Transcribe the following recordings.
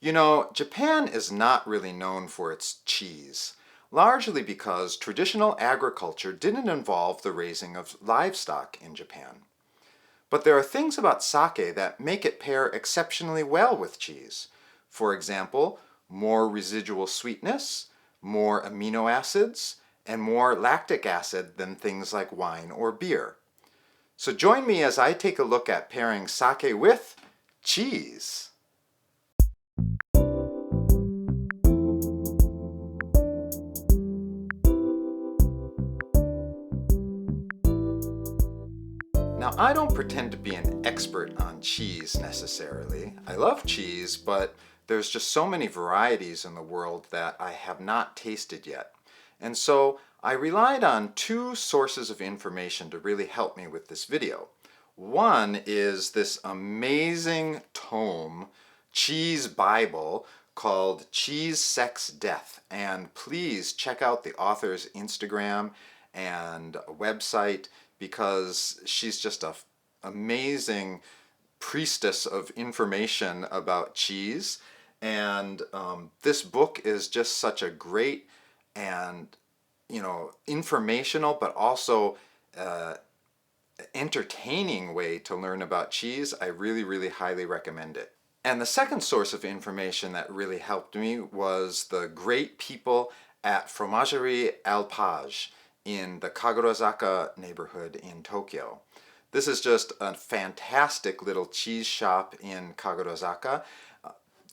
You know, Japan is not really known for its cheese, largely because traditional agriculture didn't involve the raising of livestock in Japan. But there are things about sake that make it pair exceptionally well with cheese. For example, more residual sweetness, more amino acids, and more lactic acid than things like wine or beer. So join me as I take a look at pairing sake with cheese. Now, I don't pretend to be an expert on cheese necessarily. I love cheese, but there's just so many varieties in the world that I have not tasted yet. And so I relied on two sources of information to really help me with this video. One is this amazing tome, Cheese Bible, called Cheese, Sex, Death. And please check out the author's Instagram and website, because she's just an amazing priestess of information about cheese. And this book is just such a great and, informational, but also entertaining way to learn about cheese. I really, really highly recommend it. And the second source of information that really helped me was the great people at Fromagerie Alpage in the Kagurazaka neighborhood in Tokyo. This is just a fantastic little cheese shop in Kagurazaka.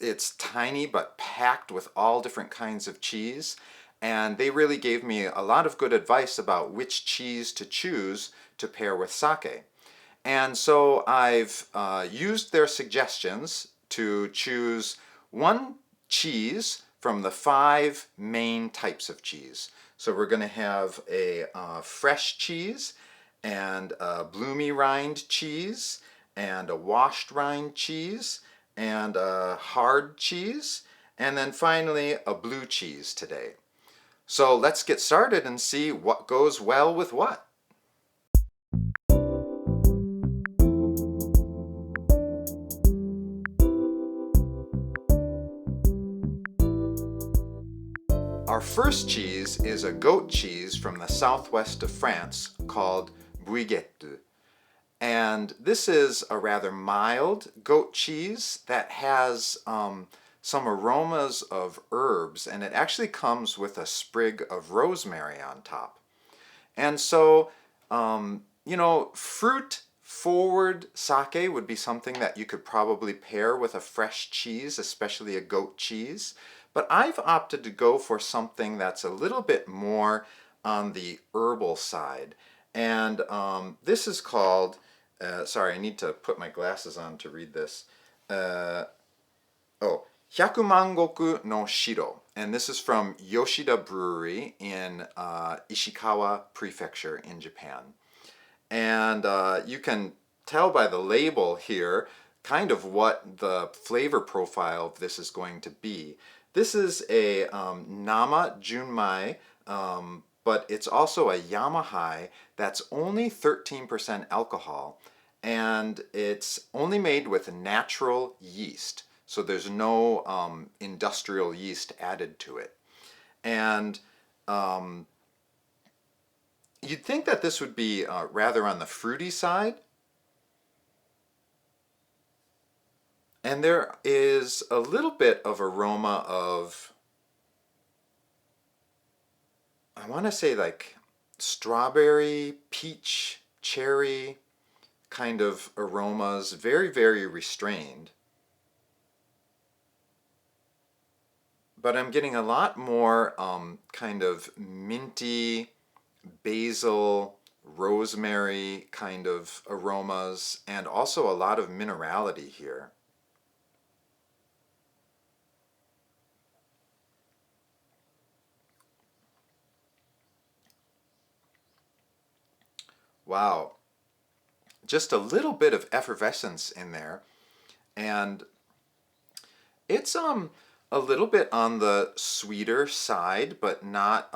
It's tiny but packed with all different kinds of cheese, and they really gave me a lot of good advice about which cheese to choose to pair with sake. And so I've used their suggestions to choose one cheese from the 5 main types of cheese. So we're going to have a fresh cheese, and a bloomy rind cheese, and a washed rind cheese, and a hard cheese, and then finally a blue cheese today. So let's get started and see what goes well with what. Our first cheese is a goat cheese from the southwest of France called Bouillette. And this is a rather mild goat cheese that has some aromas of herbs, and it actually comes with a sprig of rosemary on top. And so, fruit forward sake would be something that you could probably pair with a fresh cheese, especially a goat cheese. But I've opted to go for something that's a little bit more on the herbal side. And this is called, sorry, I need to put my glasses on to read this. Hyakumangoku no Shiro. And this is from Yoshida Brewery in Ishikawa Prefecture in Japan. And you can tell by the label here kind of what the flavor profile of this is going to be. This is a Nama Junmai, but it's also a Yamahai that's only 13% alcohol, and it's only made with natural yeast. So there's no industrial yeast added to it. And you'd think that this would be rather on the fruity side. And there is a little bit of aroma of, I want to say like strawberry, peach, cherry kind of aromas, very, very restrained. But I'm getting a lot more kind of minty, basil, rosemary kind of aromas, and also a lot of minerality here. Wow, just a little bit of effervescence in there, and it's a little bit on the sweeter side, but not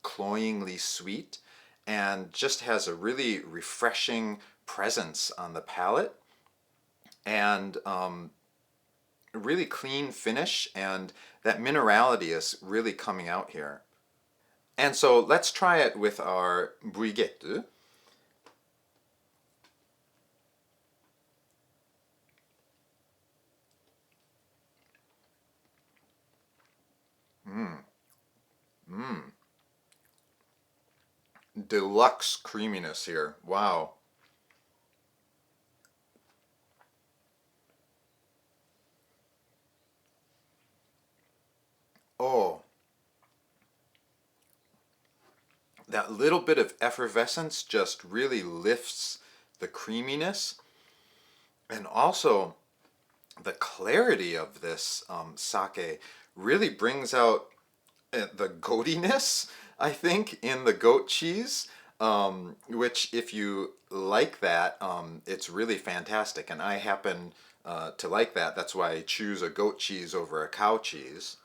cloyingly sweet, and just has a really refreshing presence on the palate. And really clean finish, and that minerality is really coming out here. And so let's try it with our briquette. Mmm, mmm. Deluxe creaminess here. Wow. Oh, that little bit of effervescence just really lifts the creaminess, and also the clarity of this sake really brings out the goatiness, I think, in the goat cheese, which if you like that, it's really fantastic. And I happen to like that. That's why I choose a goat cheese over a cow cheese.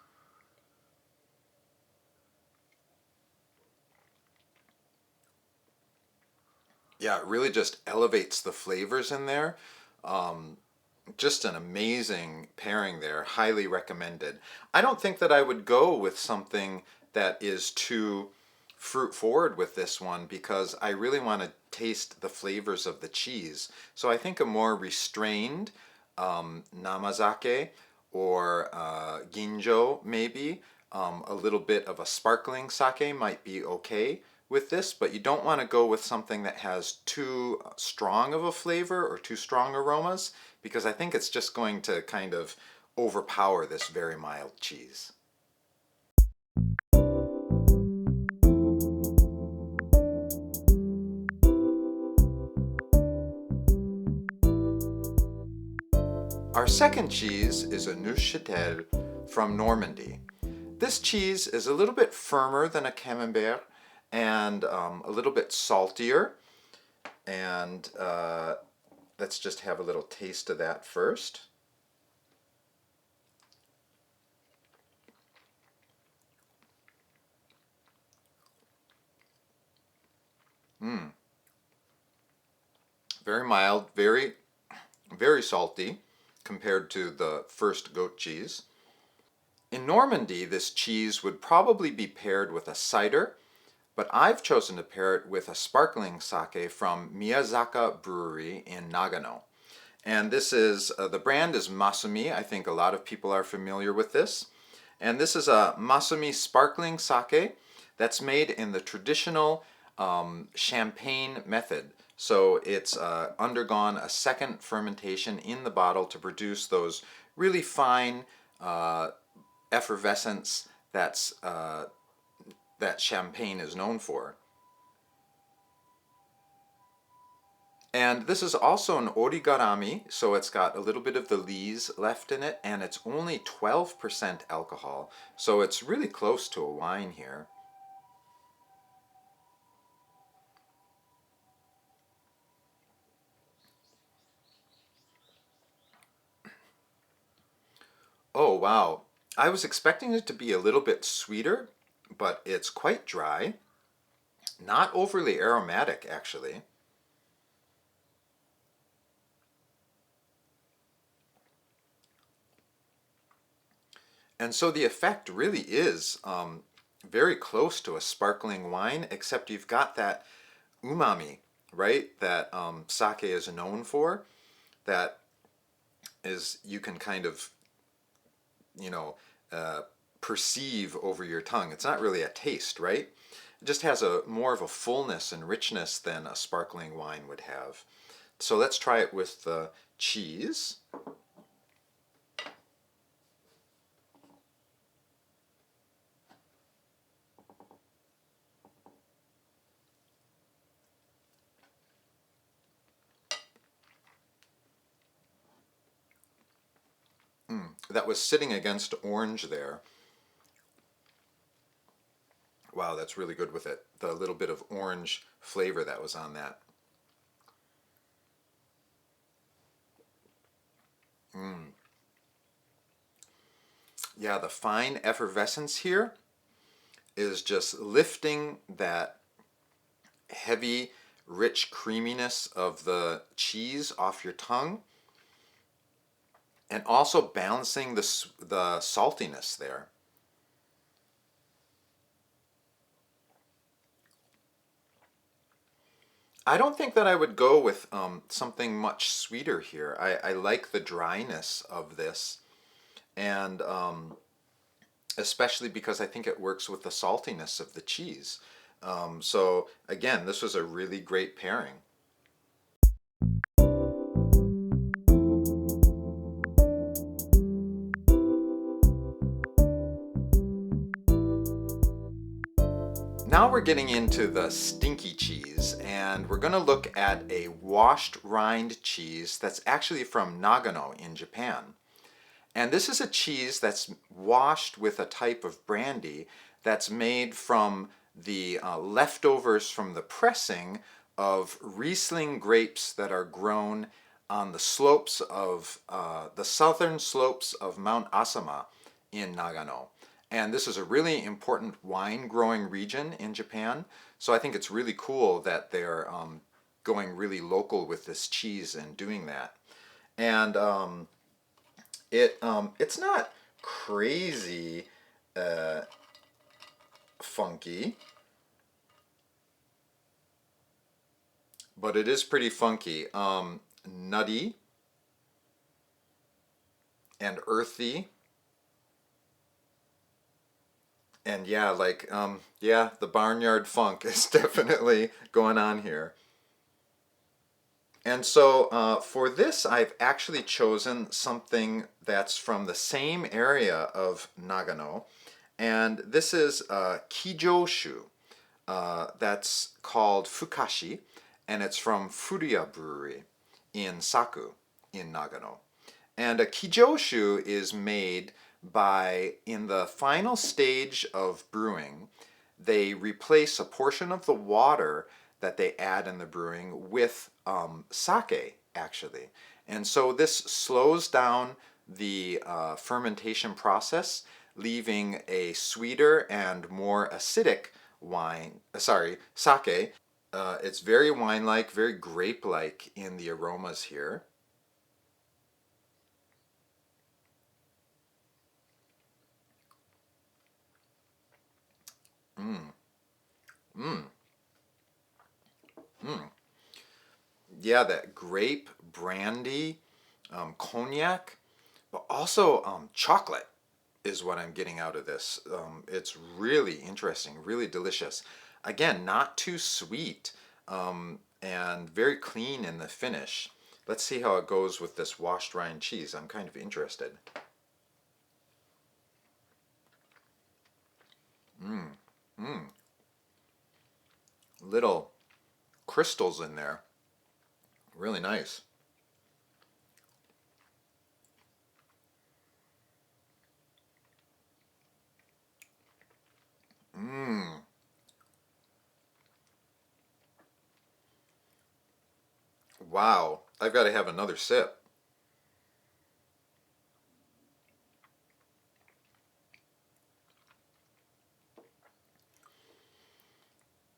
Yeah, it really just elevates the flavors in there. Um, just an amazing pairing there. Highly recommended. I don't think that I would go with something that is too fruit forward with this one because I really want to taste the flavors of the cheese. So I think a more restrained namazake or ginjo maybe, a little bit of a sparkling sake might be okay with this, but you don't want to go with something that has too strong of a flavor or too strong aromas because I think it's just going to kind of overpower this very mild cheese. Our second cheese is a Neuchâtel from Normandy. This cheese is a little bit firmer than a camembert and a little bit saltier. And let's just have a little taste of that first. Mm, very mild, very salty compared to the first goat cheese. In Normandy, this cheese would probably be paired with a cider, but I've chosen to pair it with a sparkling sake from Miyazaka Brewery in Nagano. And this is, the brand is Masumi. I think a lot of people are familiar with this. And this is a Masumi sparkling sake that's made in the traditional champagne method. So it's undergone a second fermentation in the bottle to produce those really fine effervescence that champagne is known for. And this is also an origarami, so it's got a little bit of the lees left in it, and it's only 12% alcohol, so it's really close to a wine here. Oh wow, I was expecting it to be a little bit sweeter, but it's quite dry. Not overly aromatic, actually. And so the effect really is very close to a sparkling wine, except you've got that umami, right? That sake is known for. That is, you can kind of, you know, uh, perceive over your tongue. It's not really a taste, right? It just has a more of a fullness and richness than a sparkling wine would have. So let's try it with the cheese. That was sitting against orange there. Wow, that's really good with it. The little bit of orange flavor that was on that. Mm. Yeah, the fine effervescence here is just lifting that heavy, rich creaminess of the cheese off your tongue. and also balancing the saltiness there. I don't think that I would go with something much sweeter here. I like the dryness of this, and especially because I think it works with the saltiness of the cheese. So again, this was a really great pairing. Now we're getting into the stinky cheese, and we're going to look at a washed rind cheese that's actually from Nagano in Japan. And this is a cheese that's washed with a type of brandy that's made from the leftovers from the pressing of Riesling grapes that are grown on the slopes of the southern slopes of Mount Asama in Nagano. And this is a really important wine growing region in Japan. So I think it's really cool that they're going really local with this cheese and doing that. And it's not crazy funky, but it is pretty funky. Nutty and earthy. And yeah, yeah, the barnyard funk is definitely going on here. And so for this, I've actually chosen something that's from the same area of Nagano. And this is Kijoshu. That's called Fukashi. And it's from Furuya Brewery in Saku in Nagano. And a Kijoshu is made by, in the final stage of brewing, they replace a portion of the water that they add in the brewing with sake, actually. And so this slows down the fermentation process, leaving a sweeter and more acidic sake. It's very wine-like, very grape-like in the aromas here. Mm, mm, mm. Yeah, that grape, brandy, cognac, but also chocolate is what I'm getting out of this. It's really interesting, really delicious. Again, not too sweet, and very clean in the finish. Let's see how it goes with this washed rind cheese. I'm kind of interested. Mm, mm. Little crystals in there. Really nice. Mmm. Wow. I've got to have another sip.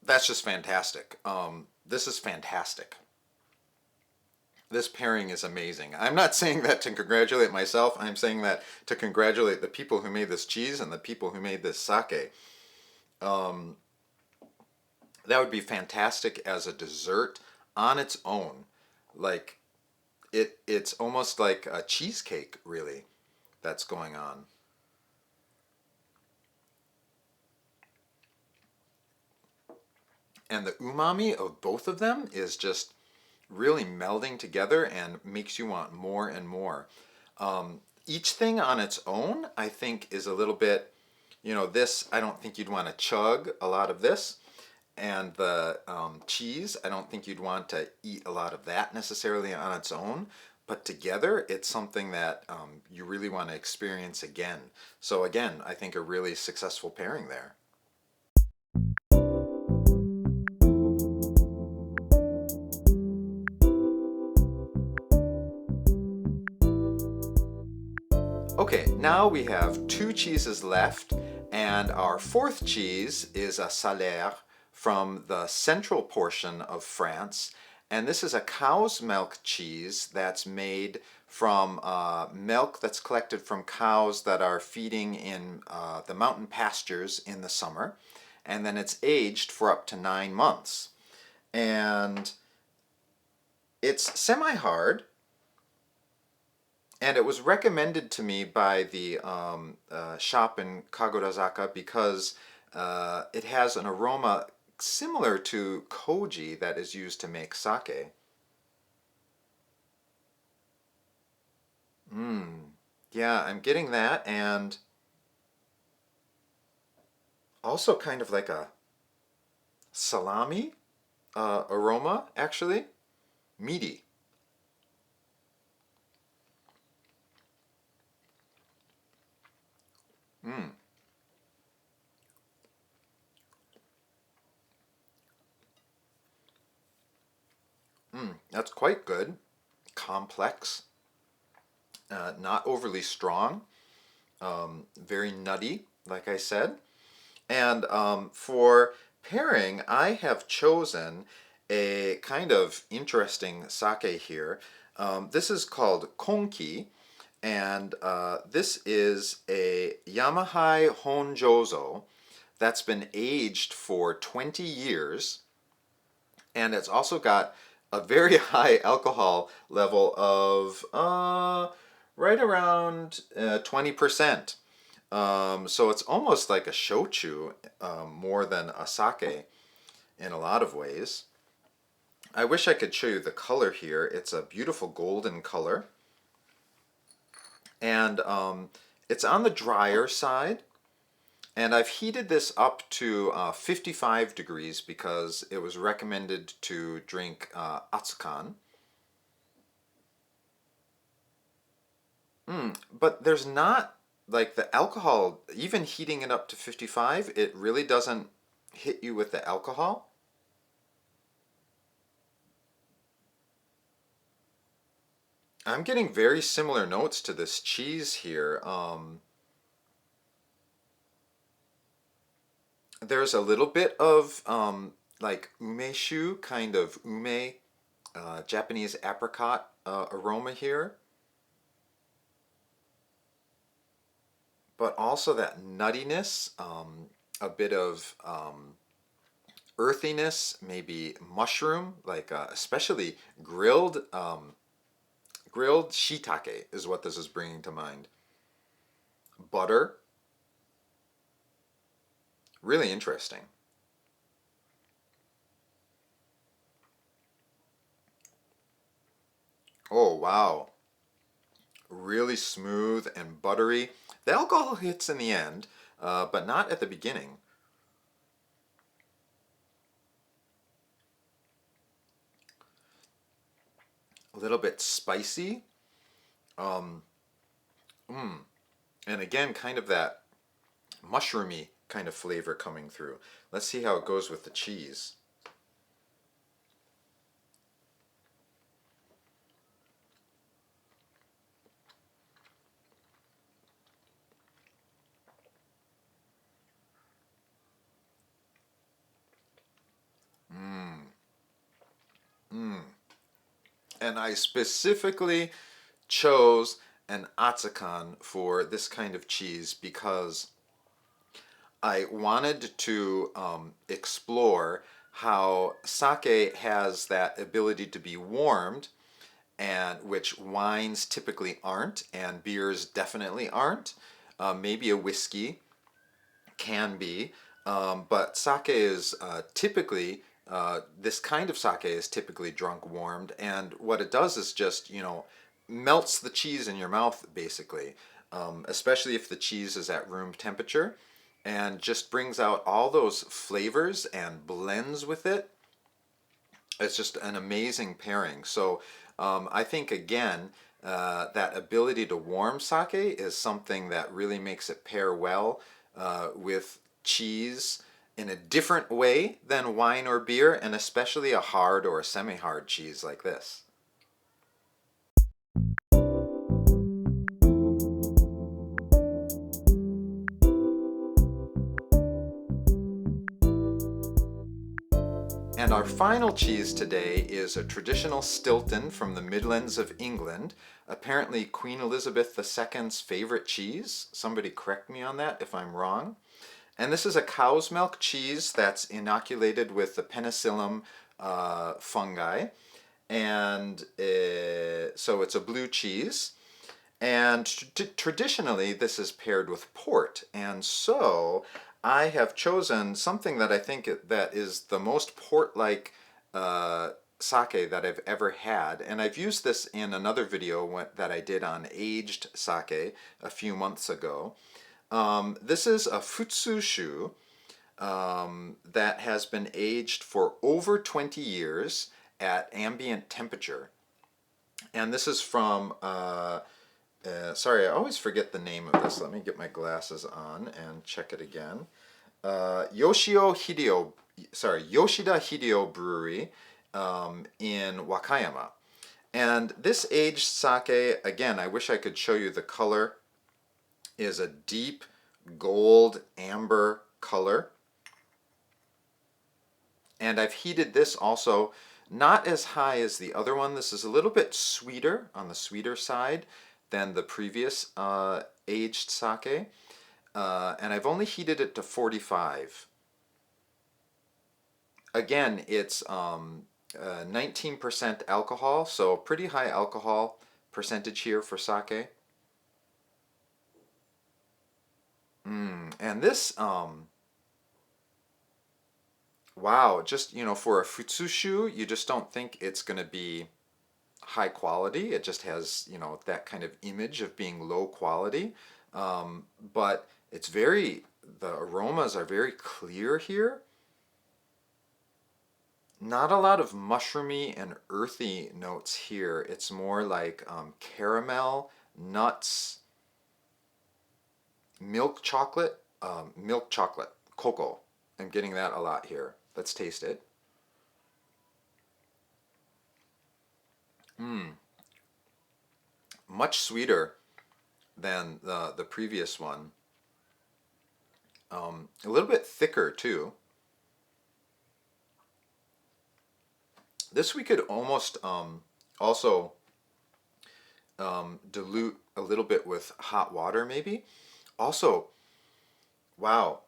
That's just fantastic. This is fantastic. This pairing is amazing. I'm not saying that to congratulate myself. I'm saying that to congratulate the people who made this cheese and the people who made this sake. Um, that would be fantastic as a dessert on its own. Like it's almost like a cheesecake, really, that's going on. And the umami of both of them is just really melding together and makes you want more and more. Each thing on its own, I think, is a little bit, this, I don't think you'd want to chug a lot of this. And the cheese, I don't think you'd want to eat a lot of that necessarily on its own. But together, it's something that you really want to experience again. So again, I think a really successful pairing there. Okay, now we have two cheeses left, and our fourth cheese is a Salaire from the central portion of France. And this is a cow's milk cheese that's made from milk that's collected from cows that are feeding in the mountain pastures in the summer, and then it's aged for up to 9 months. And it's semi-hard, and it was recommended to me by the shop in Kagorazaka because it has an aroma similar to koji that is used to make sake. Yeah, I'm getting that, and also kind of like a salami aroma, actually. Meaty. Mm. That's quite good. Complex, not overly strong, very nutty, like I said. And for pairing, I have chosen a kind of interesting sake here. This is called Konki, and this is a Yamahai Honjozo that's been aged for 20 years, and it's also got a very high alcohol level of right around 20%. So it's almost like a shochu more than a sake in a lot of ways. I wish I could show you the color here. It's a beautiful golden color. And it's on the drier side. And I've heated this up to 55 degrees because it was recommended to drink atsukan. But there's not, like, the alcohol, even heating it up to 55, it really doesn't hit you with the alcohol. I'm getting very similar notes to this cheese here. There's a little bit of like umeshu, kind of ume, Japanese apricot aroma here. But also that nuttiness, a bit of earthiness, maybe mushroom, like especially grilled shiitake is what this is bringing to mind. Butter, really interesting. Oh wow, really smooth and buttery. The alcohol hits in the end, but not at the beginning. A little bit spicy. Um, and again, kind of that mushroomy kind of flavor coming through. Let's see how it goes with the cheese. And I specifically chose an atsukan for this kind of cheese because I wanted to explore how sake has that ability to be warmed, and which wines typically aren't, and beers definitely aren't. Maybe a whiskey can be, but sake is typically, this kind of sake is typically drunk warmed, and what it does is just, melts the cheese in your mouth basically, especially if the cheese is at room temperature, and just brings out all those flavors and blends with it. It's just an amazing pairing. So I think, again, that ability to warm sake is something that really makes it pair well with cheese in a different way than wine or beer, and especially a hard or a semi-hard cheese like this. And our final cheese today is a traditional Stilton from the Midlands of England. Apparently Queen Elizabeth II's favorite cheese. Somebody correct me on that if I'm wrong. And this is a cow's milk cheese that's inoculated with the penicillium fungi. And so it's a blue cheese. And traditionally this is paired with port. And so I have chosen something that I think that is the most port-like sake that I've ever had. And I've used this in another video that I did on aged sake a few months ago. This is a futsushu that has been aged for over 20 years at ambient temperature. And this is from, sorry, I always forget the name of this. Let me get my glasses on and check it again. Yoshida Hideo Brewery in Wakayama. And this aged sake, again, I wish I could show you the color, is a deep gold amber color. And I've heated this also not as high as the other one. This is a little bit sweeter, on the sweeter side, than the previous aged sake. And I've only heated it to 45. Again, it's 19% alcohol, so pretty high alcohol percentage here for sake. And this, wow, just, you know, for a futsushu, you just don't think it's going to be high quality. It just has, you know, that kind of image of being low quality. But it's the aromas are very clear here. Not a lot of mushroomy and earthy notes here. It's more like caramel, nuts, milk chocolate, cocoa. I'm getting that a lot here. Let's taste it. Much sweeter than the previous one. A little bit thicker too. This we could almost also dilute a little bit with hot water maybe. Also, wow,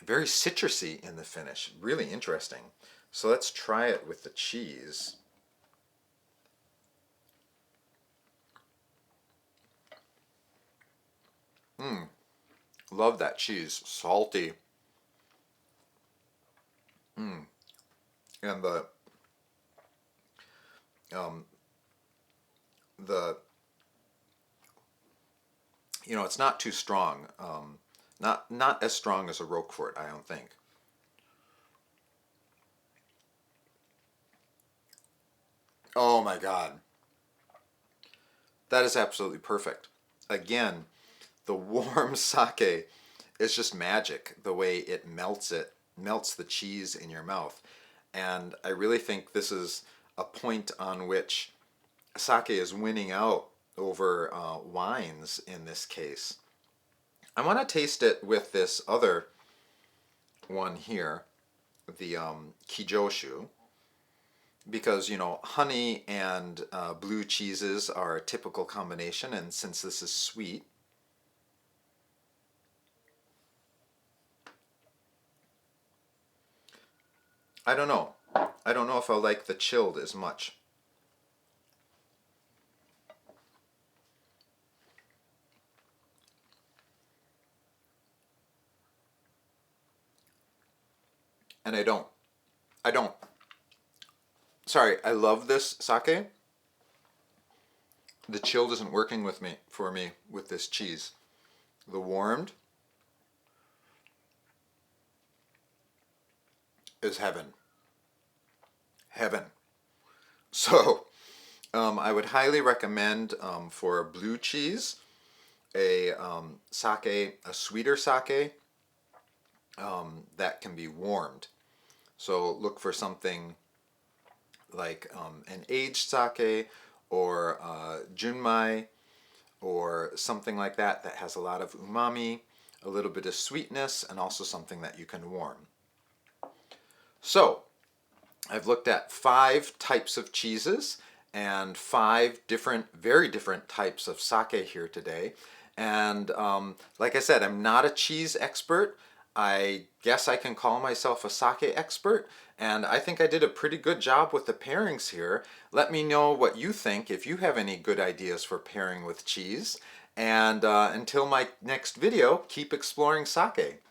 very citrusy in the finish. Really interesting. So let's try it with the cheese. Love that cheese. Salty. And you know, it's not too strong. Not as strong as a Roquefort, I don't think. Oh my God. That is absolutely perfect. Again, the warm sake is just magic, the way it melts the cheese in your mouth. And I really think this is a point on which sake is winning out over wines in this case. I want to taste it with this other one here, the kijoshu, because, you know, honey and blue cheeses are a typical combination, and since this is sweet, I don't know. I don't know if I like the chilled as much. And I don't. Sorry, I love this sake. The chilled isn't working for me with this cheese. The warmed is heaven. Heaven. So, I would highly recommend for a blue cheese, a sweeter sake that can be warmed. So look for something like an aged sake or junmai or something like that that has a lot of umami, a little bit of sweetness, and also something that you can warm. So I've looked at 5 types of cheeses and 5 different, very different types of sake here today. And like I said, I'm not a cheese expert. I guess I can call myself a sake expert, and I think I did a pretty good job with the pairings here. Let me know what you think, if you have any good ideas for pairing with cheese. And until my next video, keep exploring sake.